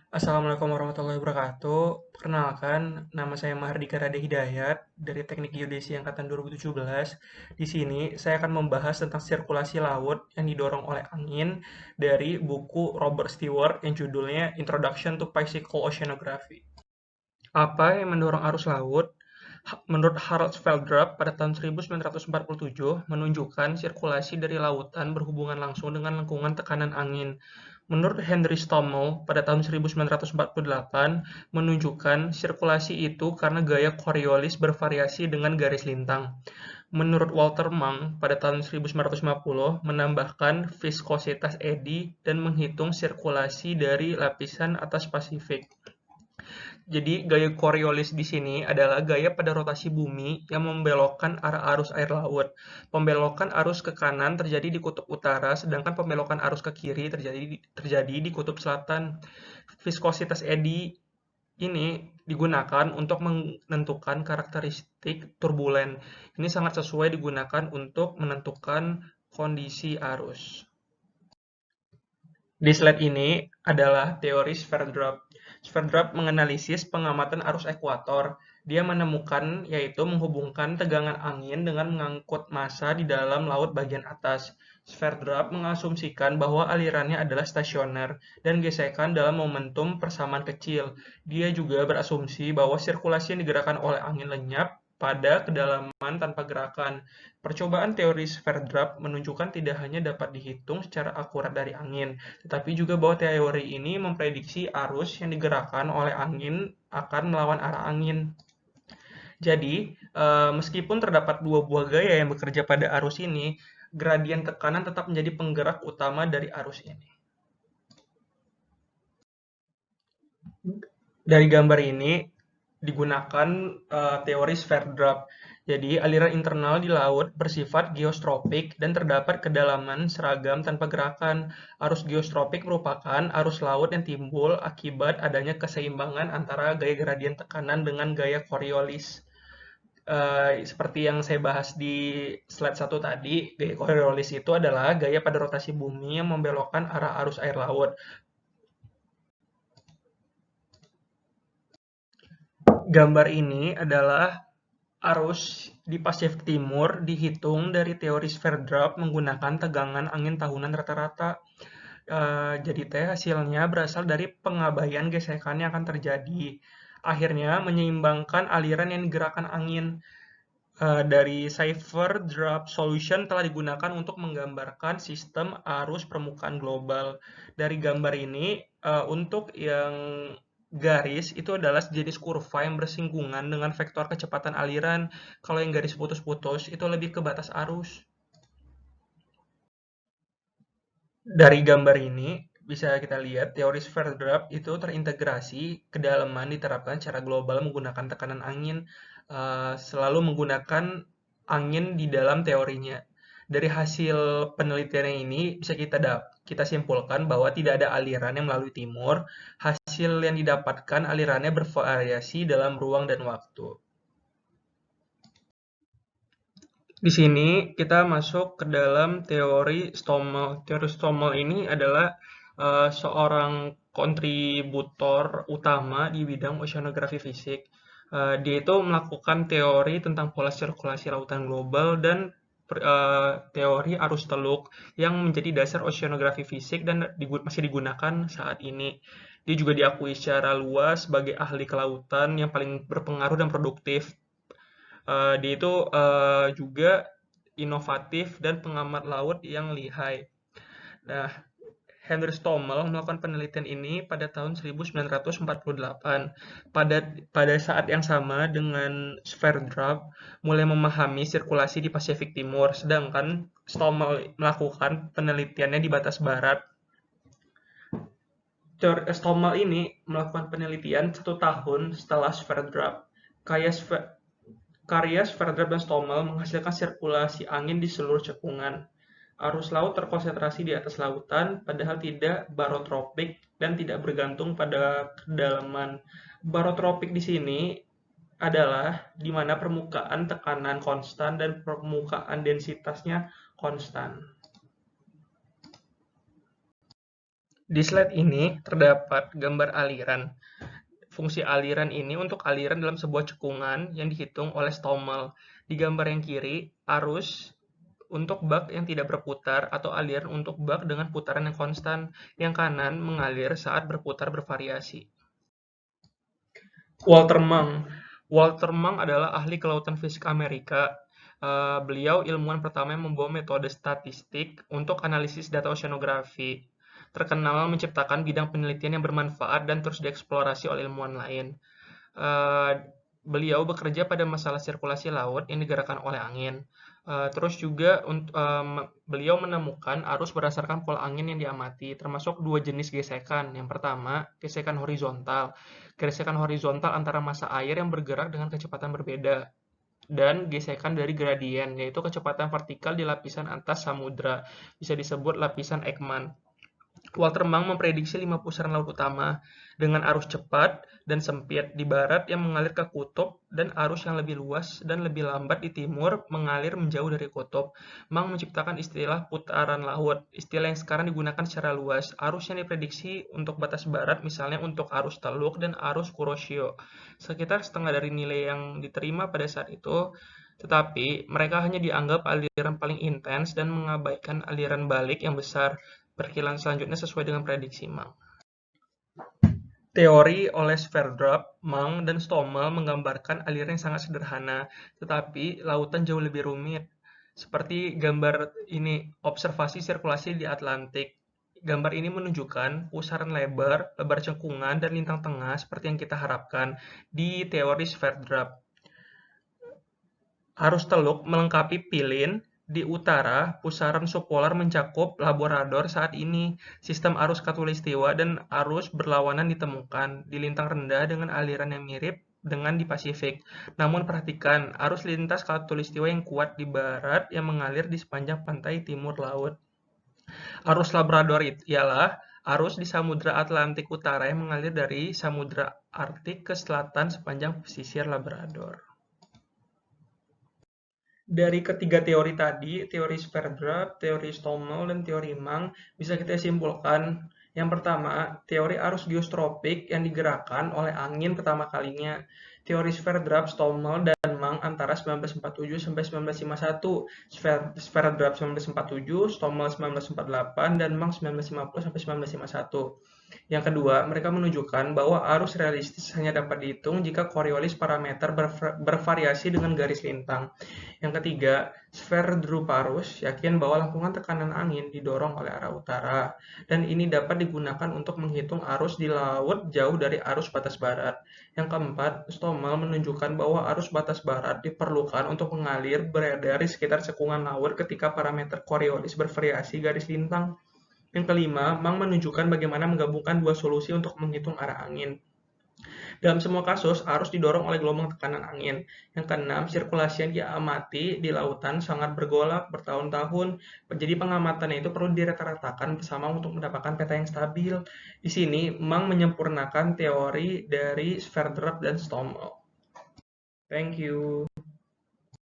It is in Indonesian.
Assalamualaikum warahmatullahi wabarakatuh. Perkenalkan, nama saya Mahardika Rade Hidayat dari Teknik Geodesi Angkatan 2017. Di sini saya akan membahas tentang sirkulasi laut yang didorong oleh angin dari buku Robert Stewart yang judulnya Introduction to Physical Oceanography. Apa yang mendorong arus laut? Menurut Harold Sveldrup pada tahun 1947 menunjukkan sirkulasi dari lautan berhubungan langsung dengan lengkungan tekanan angin. Menurut Henry Stommel pada tahun 1948 menunjukkan sirkulasi itu karena gaya Coriolis bervariasi dengan garis lintang. Menurut Walter Munk pada tahun 1950 menambahkan viskositas eddy dan menghitung sirkulasi dari lapisan atas Pasifik. Jadi gaya Coriolis di sini adalah gaya pada rotasi bumi yang membelokkan arah arus air laut. Pembelokan arus ke kanan terjadi di kutub utara, sedangkan pembelokan arus ke kiri terjadi di kutub selatan. Viskositas eddy ini digunakan untuk menentukan karakteristik turbulen. Ini sangat sesuai digunakan untuk menentukan kondisi arus. Di slide ini adalah teori Sverdrup. Sverdrup menganalisis pengamatan arus ekuator. Dia menemukan, yaitu menghubungkan tegangan angin dengan mengangkut massa di dalam laut bagian atas. Sverdrup mengasumsikan bahwa alirannya adalah stasioner dan gesekan dalam momentum persamaan kecil. Dia juga berasumsi bahwa sirkulasi yang digerakkan oleh angin lenyap pada kedalaman tanpa gerakan. Percobaan teori Sverdrup menunjukkan tidak hanya dapat dihitung secara akurat dari angin, tetapi juga bahwa teori ini memprediksi arus yang digerakkan oleh angin akan melawan arah angin. Jadi, meskipun terdapat dua buah gaya yang bekerja pada arus ini, gradien tekanan tetap menjadi penggerak utama dari arus ini. Dari gambar ini digunakan teori Sverdrup. Jadi, aliran internal di laut bersifat geostropik dan terdapat kedalaman seragam tanpa gerakan. Arus geostropik merupakan arus laut yang timbul akibat adanya keseimbangan antara gaya gradien tekanan dengan gaya Coriolis. Seperti yang saya bahas di slide 1 tadi, gaya Coriolis itu adalah gaya pada rotasi bumi yang membelokkan arah arus air laut. Gambar ini adalah arus di Pasifik Timur dihitung dari teori Sverdrup menggunakan tegangan angin tahunan rata-rata. Jadi hasilnya berasal dari pengabaian gesekan yang akan terjadi. Akhirnya menyeimbangkan aliran yang digerakkan angin. Dari Sverdrup Solution telah digunakan untuk menggambarkan sistem arus permukaan global. Dari gambar ini, untuk yang garis itu adalah jenis kurva yang bersinggungan dengan vektor kecepatan aliran. Kalau yang garis putus-putus itu lebih ke batas arus. Dari gambar ini bisa kita lihat teori Sverdrup itu terintegrasi, kedalaman diterapkan secara global menggunakan tekanan angin, selalu menggunakan angin di dalam teorinya. Dari hasil penelitian ini bisa kita simpulkan bahwa tidak ada aliran yang melalui timur. Hasil yang didapatkan alirannya bervariasi dalam ruang dan waktu. Di sini kita masuk ke dalam teori Stommel. Teori Stommel ini adalah seorang kontributor utama di bidang oceanografi fisik. Dia itu melakukan teori tentang pola sirkulasi lautan global dan teori arus teluk yang menjadi dasar oceanografi fisik dan masih digunakan saat ini. Dia juga diakui secara luas sebagai ahli kelautan yang paling berpengaruh dan produktif. Dia itu juga inovatif dan pengamat laut yang lihai. Nah, Henry Stommel melakukan penelitian ini pada tahun 1948. Pada saat yang sama dengan Sverdrup mulai memahami sirkulasi di Pasifik Timur, sedangkan Stommel melakukan penelitiannya di batas barat. Stommel ini melakukan penelitian 1 tahun setelah Sverdrup. Karya Sverdrup dan Stommel menghasilkan sirkulasi angin di seluruh cekungan. Arus laut terkonsentrasi di atas lautan, padahal tidak barotropik dan tidak bergantung pada kedalaman. Barotropik di sini adalah di mana permukaan tekanan konstan dan permukaan densitasnya konstan. Di slide ini terdapat gambar aliran. Fungsi aliran ini untuk aliran dalam sebuah cekungan yang dihitung oleh Stommel. Di gambar yang kiri, arus untuk bak yang tidak berputar atau aliran untuk bak dengan putaran yang konstan. Yang kanan mengalir saat berputar bervariasi. Walter Mang. Walter Mang adalah ahli kelautan fisika Amerika. Beliau ilmuwan pertama yang membawa metode statistik untuk analisis data oceanografi. Terkenal menciptakan bidang penelitian yang bermanfaat dan terus dieksplorasi oleh ilmuwan lain. Eh, Beliau bekerja pada masalah sirkulasi laut yang digerakkan oleh angin. Terus juga beliau menemukan arus berdasarkan pola angin yang diamati, termasuk dua jenis gesekan. Yang pertama, gesekan horizontal. Gesekan horizontal antara massa air yang bergerak dengan kecepatan berbeda. Dan gesekan dari gradien, yaitu kecepatan vertikal di lapisan atas samudra. Bisa disebut lapisan Ekman. Walter Mang memprediksi 5 pusaran laut utama dengan arus cepat dan sempit di barat yang mengalir ke kutub dan arus yang lebih luas dan lebih lambat di timur mengalir menjauh dari kutub. Mang menciptakan istilah putaran laut, istilah yang sekarang digunakan secara luas. Arus yang diprediksi untuk batas barat misalnya untuk arus Teluk dan arus Kuroshio, sekitar setengah dari nilai yang diterima pada saat itu, tetapi mereka hanya dianggap aliran paling intens dan mengabaikan aliran balik yang besar. Perkiraan selanjutnya sesuai dengan prediksi Mang. Teori oleh Sverdrup, Mang, dan Stommel menggambarkan aliran yang sangat sederhana, tetapi lautan jauh lebih rumit. Seperti gambar ini, observasi sirkulasi di Atlantik. Gambar ini menunjukkan pusaran lebar, lebar cekungan, dan lintang tengah seperti yang kita harapkan di teori Sverdrup. Arus teluk melengkapi pilin. Di utara, pusaran subpolar mencakup Labrador saat ini. Sistem arus khatulistiwa dan arus berlawanan ditemukan di lintang rendah dengan aliran yang mirip dengan di Pasifik. Namun perhatikan, arus lintas khatulistiwa yang kuat di barat yang mengalir di sepanjang pantai timur laut. Arus Labrador ialah arus di Samudra Atlantik Utara yang mengalir dari Samudra Arktik ke selatan sepanjang pesisir Labrador. Dari ketiga teori tadi, teori Sverdrup, teori Stommel, dan teori Mang, bisa kita simpulkan. Yang pertama, teori arus geostropik yang digerakkan oleh angin pertama kalinya. Teori Sverdrup, Stommel, dan Mang antara 1947 sampai 1951. Sverdrup 1947, Stommel 1948, dan Mang 1950 sampai 1951. Yang kedua, mereka menunjukkan bahwa arus realistis hanya dapat dihitung jika Coriolis parameter bervariasi dengan garis lintang. Yang ketiga, Sverdruparus yakin bahwa lengkungan tekanan angin didorong oleh arah utara, dan ini dapat digunakan untuk menghitung arus di laut jauh dari arus batas barat. Yang keempat, Stommel menunjukkan bahwa arus batas barat diperlukan untuk mengalir beredar di sekitar cekungan laut ketika parameter Coriolis bervariasi garis lintang. Yang kelima, Mang menunjukkan bagaimana menggabungkan dua solusi untuk menghitung arah angin. Dalam semua kasus, arus didorong oleh gelombang tekanan angin. Yang keenam, sirkulasi yang diamati di lautan sangat bergolak bertahun-tahun. Jadi pengamatannya itu perlu dirata-ratakan bersama untuk mendapatkan peta yang stabil. Di sini, Mang menyempurnakan teori dari Sverdrup dan Stommel. Thank you.